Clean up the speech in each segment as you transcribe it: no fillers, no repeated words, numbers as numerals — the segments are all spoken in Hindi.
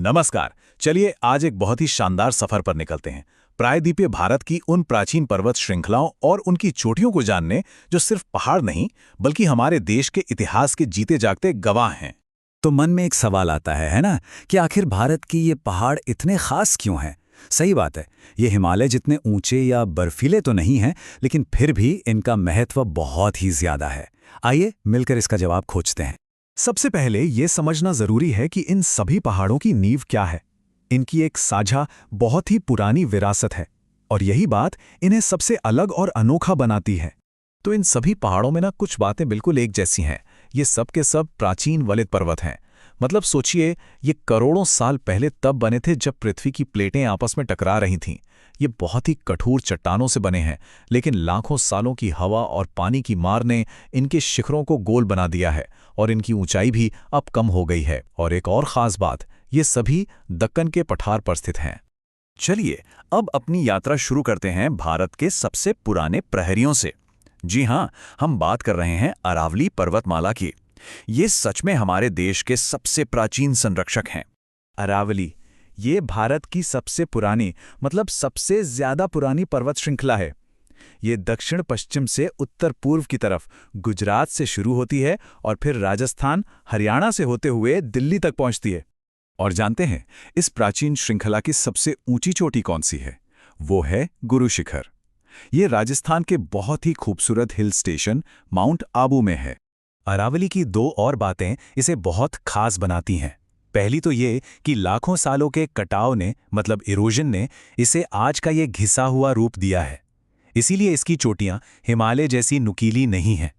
नमस्कार। चलिए आज एक बहुत ही शानदार सफर पर निकलते हैं प्रायद्वीपीय भारत की उन प्राचीन पर्वत श्रृंखलाओं और उनकी चोटियों को जानने जो सिर्फ पहाड़ नहीं बल्कि हमारे देश के इतिहास के जीते जागते गवाह हैं। तो मन में एक सवाल आता है ना, कि आखिर भारत की ये पहाड़ इतने खास क्यों हैं? सही बात है, ये हिमालय जितने ऊंचे या बर्फीले तो नहीं हैं, लेकिन फिर भी इनका महत्व बहुत ही ज्यादा है। आइए मिलकर इसका जवाब खोजते हैं। सबसे पहले ये समझना जरूरी है कि इन सभी पहाड़ों की नींव क्या है। इनकी एक साझा बहुत ही पुरानी विरासत है और यही बात इन्हें सबसे अलग और अनोखा बनाती है। तो इन सभी पहाड़ों में कुछ बातें बिल्कुल एक जैसी हैं। ये सब के सब प्राचीन वलित पर्वत हैं। मतलब सोचिए, ये करोड़ों साल पहले तब बने थे जब पृथ्वी की प्लेटें आपस में टकरा रही थीं। ये बहुत ही कठोर चट्टानों से बने हैं, लेकिन लाखों सालों की हवा और पानी की मार ने इनके शिखरों को गोल बना दिया है और इनकी ऊंचाई भी अब कम हो गई है। और एक और खास बात, ये सभी दक्कन के पठार पर स्थित हैं। चलिए अब अपनी यात्रा शुरू करते हैं भारत के सबसे पुराने प्रहरियों से। जी हाँ, हम बात कर रहे हैं अरावली पर्वतमाला की। ये सच में हमारे देश के सबसे प्राचीन संरक्षक हैं। अरावली, ये भारत की सबसे पुरानी मतलब सबसे ज्यादा पुरानी पर्वत श्रृंखला है। ये दक्षिण पश्चिम से उत्तर पूर्व की तरफ गुजरात से शुरू होती है और फिर राजस्थान, हरियाणा से होते हुए दिल्ली तक पहुंचती है। और जानते हैं इस प्राचीन श्रृंखला की सबसे ऊंची चोटी कौन सी है? वो है गुरु शिखर। ये राजस्थान के बहुत ही खूबसूरत हिल स्टेशन माउंट आबू में है। अरावली की दो और बातें इसे बहुत खास बनाती हैं। पहली तो ये कि लाखों सालों के कटाव ने मतलब इरोजन ने इसे आज का ये घिसा हुआ रूप दिया है। इसीलिए इसकी चोटियां हिमालय जैसी नुकीली नहीं हैं।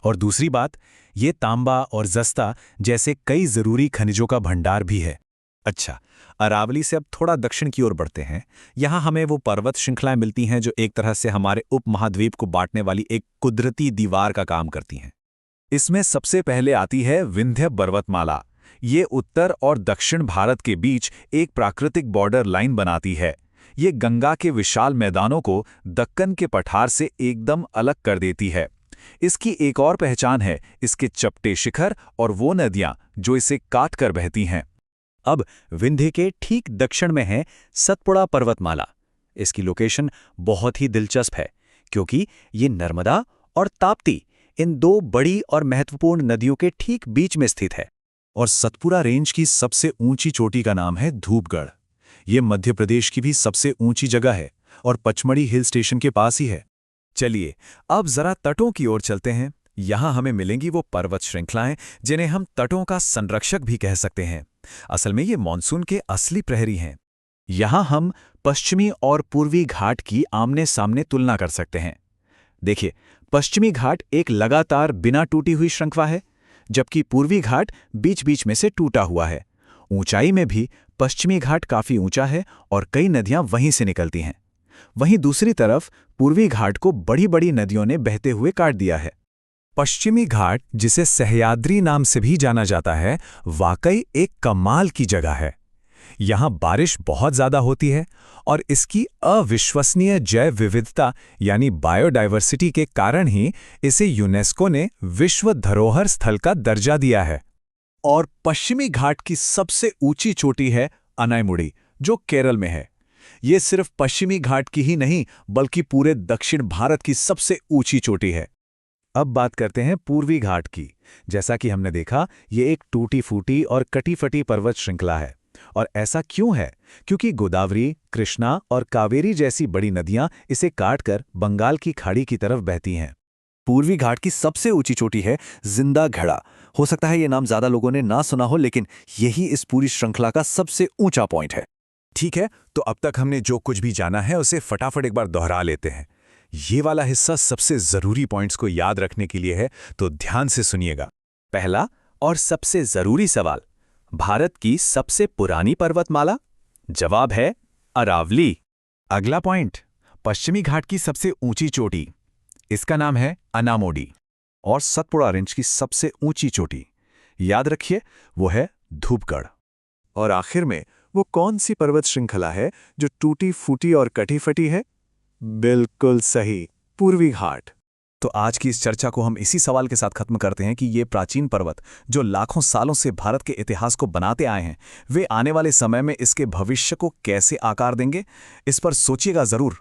और दूसरी बात, ये तांबा और जस्ता जैसे कई जरूरी खनिजों का भंडार भी है। अच्छा, अरावली से अब थोड़ा दक्षिण की ओर बढ़ते हैं। यहाँ हमें वो पर्वत श्रृंखलाएं मिलती हैं जो एक तरह से हमारे उपमहाद्वीप को बांटने वाली एक कुदरती दीवार का काम करती हैं। इसमें सबसे पहले आती है विंध्य पर्वतमाला। ये उत्तर और दक्षिण भारत के बीच एक प्राकृतिक बॉर्डर लाइन बनाती है। ये गंगा के विशाल मैदानों को दक्कन के पठार से एकदम अलग कर देती है। इसकी एक और पहचान है इसके चपटे शिखर और वो नदियां जो इसे काट कर बहती हैं। अब विंध्य के ठीक दक्षिण में है सतपुड़ा पर्वतमाला। इसकी लोकेशन बहुत ही दिलचस्प है क्योंकि ये नर्मदा और ताप्ती, इन दो बड़ी और महत्वपूर्ण नदियों के ठीक बीच में स्थित है। और सतपुड़ा रेंज की सबसे ऊंची चोटी का नाम है धूपगढ़। ये मध्य प्रदेश की भी सबसे ऊंची जगह है और पचमढ़ी हिल स्टेशन के पास ही है। चलिए अब जरा तटों की ओर चलते हैं। यहाँ हमें मिलेंगी वो पर्वत श्रृंखलाएं जिन्हें हम तटों का संरक्षक भी कह सकते हैं। असल में ये मानसून के असली प्रहरी हैं। यहाँ हम पश्चिमी और पूर्वी घाट की आमने सामने तुलना कर सकते हैं। देखिए, पश्चिमी घाट एक लगातार बिना टूटी हुई श्रृंखला है, जबकि पूर्वी घाट बीच बीच में से टूटा हुआ है। ऊंचाई में भी पश्चिमी घाट काफी ऊंचा है और कई नदियां वहीं से निकलती हैं। वहीं दूसरी तरफ पूर्वी घाट को बड़ी बड़ी नदियों ने बहते हुए काट दिया है। पश्चिमी घाट, जिसे सह्याद्री नाम से भी जाना जाता है, वाकई एक कमाल की जगह है। यहाँ बारिश बहुत ज्यादा होती है और इसकी अविश्वसनीय जैव विविधता यानी बायोडायवर्सिटी के कारण ही इसे यूनेस्को ने विश्व धरोहर स्थल का दर्जा दिया है। और पश्चिमी घाट की सबसे ऊंची चोटी है अनायमुड़ी, जो केरल में है। ये सिर्फ पश्चिमी घाट की ही नहीं बल्कि पूरे दक्षिण भारत की सबसे ऊंची चोटी है। अब बात करते हैं पूर्वी घाट की। जैसा कि हमने देखा, ये एक टूटी फूटी और कटी फटी पर्वत श्रृंखला है। और ऐसा क्यों है? क्योंकि गोदावरी, कृष्णा और कावेरी जैसी बड़ी नदियां इसे काटकर बंगाल की खाड़ी की तरफ बहती हैं। पूर्वी घाट की सबसे ऊंची चोटी है जिंदा घड़ा। हो सकता है ये नाम ज्यादा लोगों ने ना सुना हो, लेकिन यही इस पूरी श्रृंखला का सबसे ऊंचा पॉइंट है। ठीक है, तो अब तक हमने जो कुछ भी जाना है उसे फटाफट एक बार दोहरा लेते हैं। ये वाला हिस्सा सबसे जरूरी पॉइंट्स को याद रखने के लिए है, तो ध्यान से सुनिएगा। पहला और सबसे जरूरी सवाल, भारत की सबसे पुरानी पर्वतमाला? जवाब है अरावली। अगला पॉइंट, पश्चिमी घाट की सबसे ऊंची चोटी, इसका नाम है अनामोडी। और सतपुड़ा रेंज की सबसे ऊंची चोटी, याद रखिए, वो है धूपगढ़। और आखिर में वो कौन सी पर्वत श्रृंखला है जो टूटी फूटी और कटी फटी है? बिल्कुल सही, पूर्वी घाट। तो आज की इस चर्चा को हम इसी सवाल के साथ खत्म करते हैं कि ये प्राचीन पर्वत जो लाखों सालों से भारत के इतिहास को बनाते आए हैं, वे आने वाले समय में इसके भविष्य को कैसे आकार देंगे, इस पर सोचिएगा जरूर।